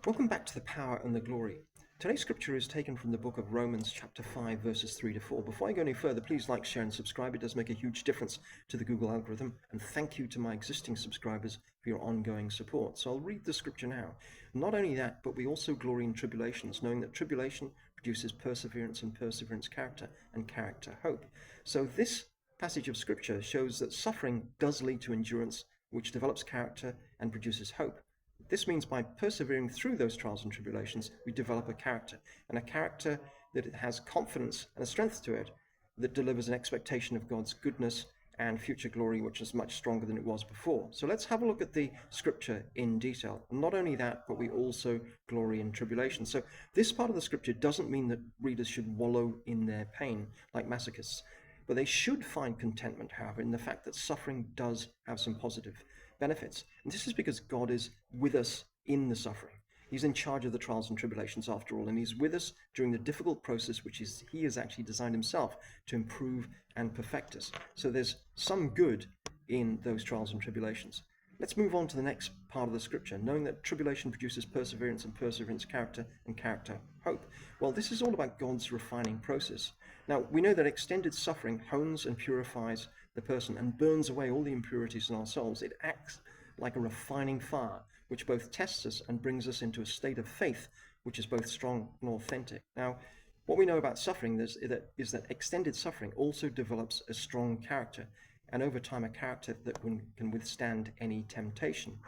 Welcome back to The Power and the Glory. Today's scripture is taken from the book of Romans chapter 5 verses 3 to 4. Before I go any further, please like, share and subscribe. It does make a huge difference to the Google algorithm. And thank you to my existing subscribers for your ongoing support. So I'll read the scripture now. Not only that, but we also glory in tribulations, knowing that tribulation produces perseverance, and perseverance character, and character hope. So this passage of scripture shows that suffering does lead to endurance, which develops character and produces hope. This means by persevering through those trials and tribulations, we develop a character, and a character that has confidence and a strength to it that delivers an expectation of God's goodness and future glory, which is much stronger than it was before. So let's have a look at the scripture in detail. Not only that, but we also glory in tribulation. So this part of the scripture doesn't mean that readers should wallow in their pain like masochists, but they should find contentment, however, in the fact that suffering does have some positive benefits. And this is because God is with us in the suffering. He's in charge of the trials and tribulations after all, and he's with us during the difficult process which he has actually designed himself to improve and perfect us. So there's some good in those trials and tribulations. Let's move on to the next part of the scripture, knowing that tribulation produces perseverance, and perseverance character, and character hope. Well, this is all about God's refining process. Now, we know that extended suffering hones and purifies the person and burns away all the impurities in our souls. It acts like a refining fire, which both tests us and brings us into a state of faith, which is both strong and authentic. Now, what we know about suffering is that extended suffering also develops a strong character, and over time a character that can withstand any temptation.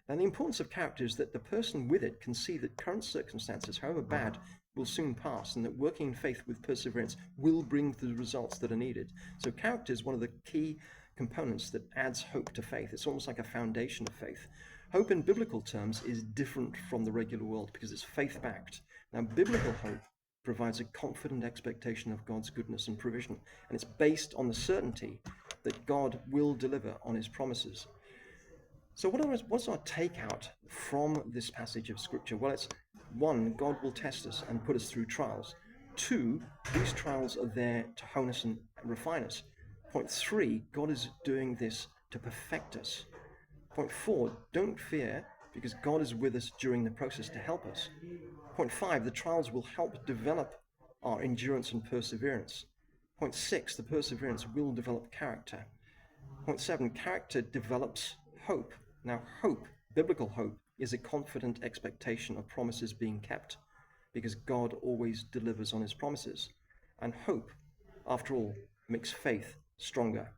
Now, the importance of character is that the person with it can see that current circumstances, however bad, will soon pass, and that working in faith with perseverance will bring the results that are needed. So character is one of the key components that adds hope to faith. It's almost like a foundation of faith. Hope in biblical terms is different from the regular world because it's faith-backed. Now, biblical hope provides a confident expectation of God's goodness and provision, and it's based on the certainty that God will deliver on his promises. So what's our takeout from this passage of scripture? Well, it's one, God will test us and put us through trials. Two, these trials are there to hone us and refine us. Point three, God is doing this to perfect us. Point four, don't fear, because God is with us during the process to help us. Point five, the trials will help develop our endurance and perseverance. Point six, the perseverance will develop character. Point seven, character develops hope. Now, hope, biblical hope, is a confident expectation of promises being kept, because God always delivers on his promises. And hope, after all, makes faith stronger.